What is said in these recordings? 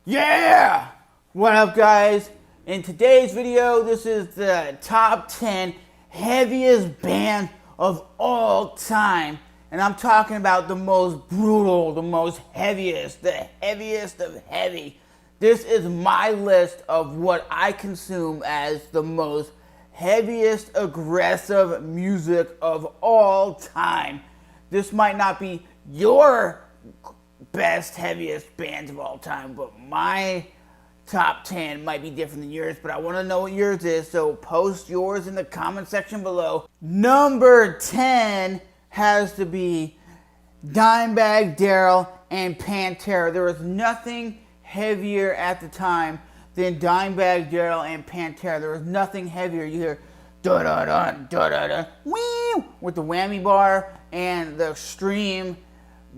Yeah! What up, guys? In today's video, this is the top 10 heaviest band of all time. And I'm talking about the most brutal, the most heaviest, the heaviest of heavy. This is my list of what I consume as the most heaviest, aggressive music of all time. This might not be your best, heaviest bands of all time, but my top 10 might be different than yours, but I want to know what yours is, so post yours in the comment section below. Number 10 has to be Dimebag, Darrell, and Pantera. There was nothing heavier at the time than Dimebag, Darrell, and Pantera. There was nothing heavier. You hear da-da-da, da-da-da, wee, with the whammy bar and the extreme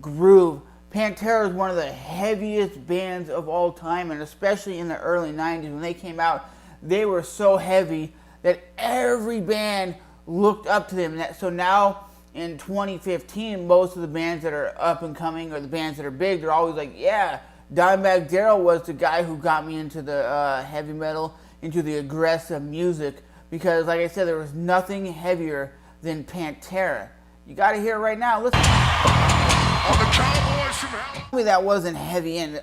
groove. Pantera is one of the heaviest bands of all time, and especially in the early 90s when they came out, they were so heavy that every band looked up to them. So now in 2015, most of the bands that are up and coming, or the bands that are big, they're always like, yeah, Dimebag Darrell was the guy who got me into the heavy metal, into the aggressive music, because like I said, there was nothing heavier than Pantera. You gotta hear it right now. Listen. That wasn't heavy and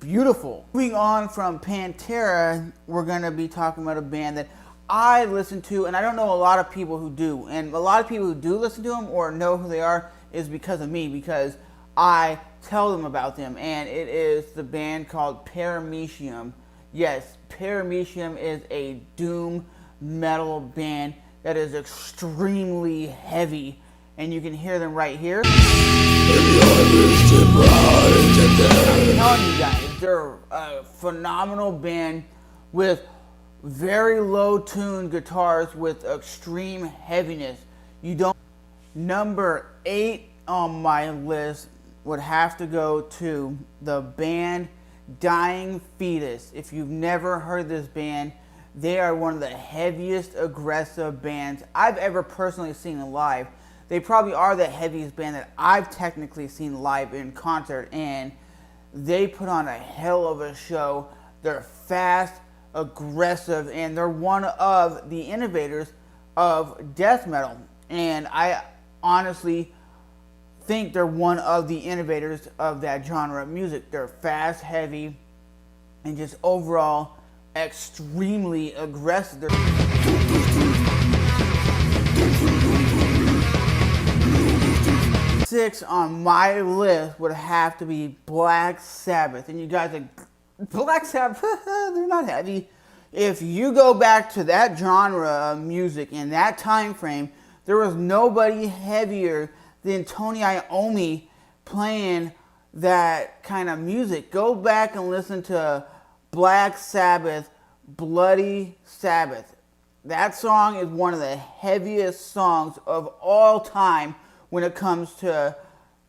beautiful. Moving on from Pantera, we're gonna be talking about a band that I listen to, and I don't know a lot of people who do. And a lot of people who do listen to them or know who they are is because of me, because I tell them about them. And it is the band called Paramecium. Yes, Paramecium is a doom metal band that is extremely heavy, and you can hear them right here. I'm telling you guys, they're a phenomenal band with very low tuned guitars with extreme heaviness. Number 8 on my list would have to go to the band Dying Fetus. If you've never heard this band, they are one of the heaviest aggressive bands I've ever personally seen live. They probably are the heaviest band that I've technically seen live in concert, and they put on a hell of a show. They're fast, aggressive, and they're one of the innovators of death metal. And I honestly think they're one of the innovators of that genre of music. They're fast, heavy, and just overall extremely aggressive. 6 on my list would have to be Black Sabbath. And you guys are like, Black Sabbath, they're not heavy. If you go back to that genre of music in that time frame, there was nobody heavier than Tony Iommi playing that kind of music. Go back and listen to Black Sabbath, Bloody Sabbath. That song is one of the heaviest songs of all time when it comes to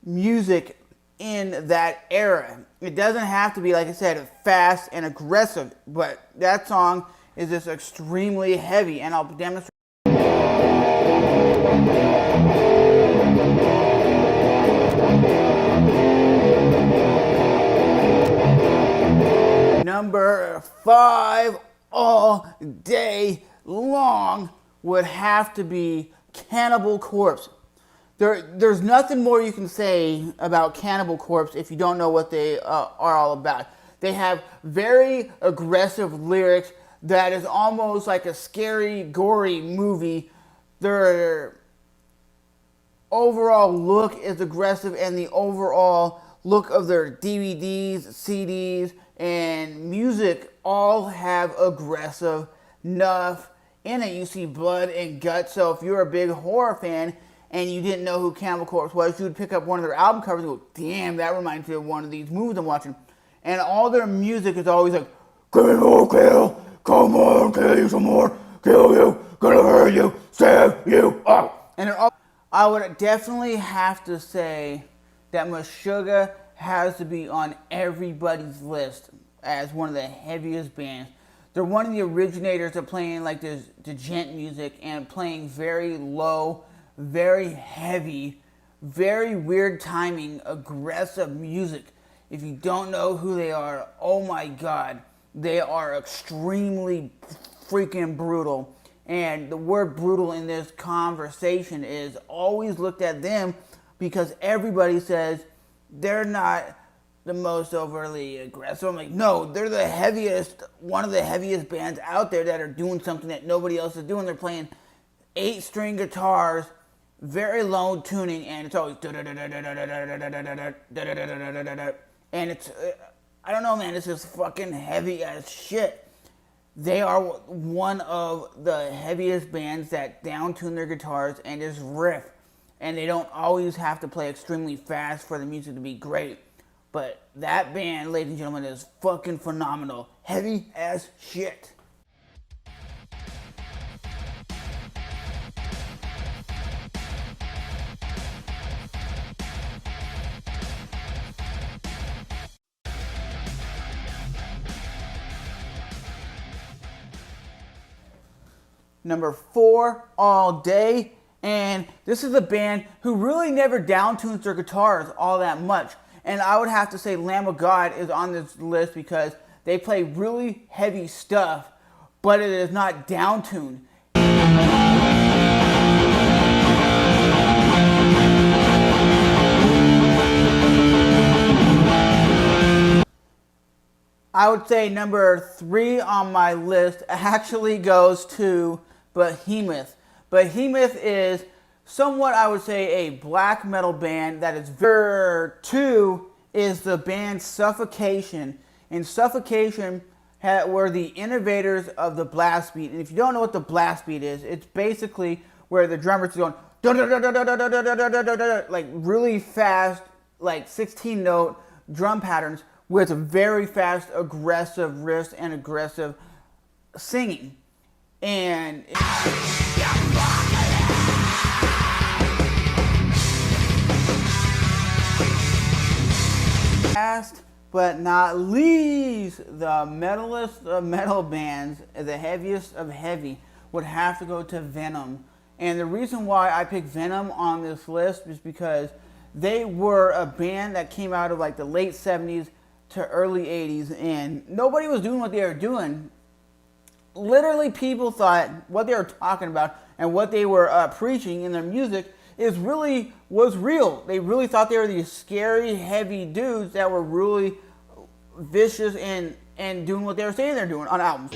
music in that era. It doesn't have to be, like I said, fast and aggressive, but that song is just extremely heavy, and I'll demonstrate. Number 5 all day long would have to be Cannibal Corpse. There's nothing more you can say about Cannibal Corpse if you don't know what they are all about. They have very aggressive lyrics that is almost like a scary, gory movie. Their overall look is aggressive, and the overall look of their DVDs, CDs, and music all have aggressive enough in it. You see blood and guts, so if you're a big horror fan and you didn't know who Cannibal Corpse was, you would pick up one of their album covers and go, damn, that reminds me of one of these movies I'm watching. And all their music is always like, kill, kill, come on, kill you some more, kill you, gonna hurt you, stab you up. And I would definitely have to say that Meshuggah has to be on everybody's list as one of the heaviest bands. They're one of the originators of playing like this djent music and playing very low, very heavy, very weird timing, aggressive music. If you don't know who they are, oh my god, they are extremely freaking brutal. And the word brutal in this conversation is always looked at them because everybody says they're not the most overly aggressive. I'm like, no, they're the heaviest, one of the heaviest bands out there that are doing something that nobody else is doing. They're playing 8-string guitars, very low tuning, and it's always and it's, I don't know, man, it's just fucking heavy as shit. They are one of the heaviest bands that down-tune their guitars and just riff. And they don't always have to play extremely fast for the music to be great. But that band, ladies and gentlemen, is fucking phenomenal. Heavy as shit. Number 4, All Day. And this is a band who really never downtunes their guitars all that much. And I would have to say Lamb of God is on this list because they play really heavy stuff, but it is not downtuned. I would say number 3 on my list actually goes to Behemoth. Behemoth is somewhat, I would say, a black metal band that is very... 2 is the band Suffocation. And Suffocation were the innovators of the blast beat. And if you don't know what the blast beat is, it's basically where the drummer's going like really fast, like 16-note drum patterns with very fast, aggressive riffs and aggressive singing. And last but not least, the metalist of metal bands, the heaviest of heavy, would have to go to Venom. And the reason why I picked Venom on this list is because they were a band that came out of like the late 70s to early 80s, and nobody was doing what they were doing. Literally, people thought what they were talking about and what they were preaching in their music was real. They really thought they were these scary, heavy dudes that were really vicious and doing what they were saying they're doing on albums.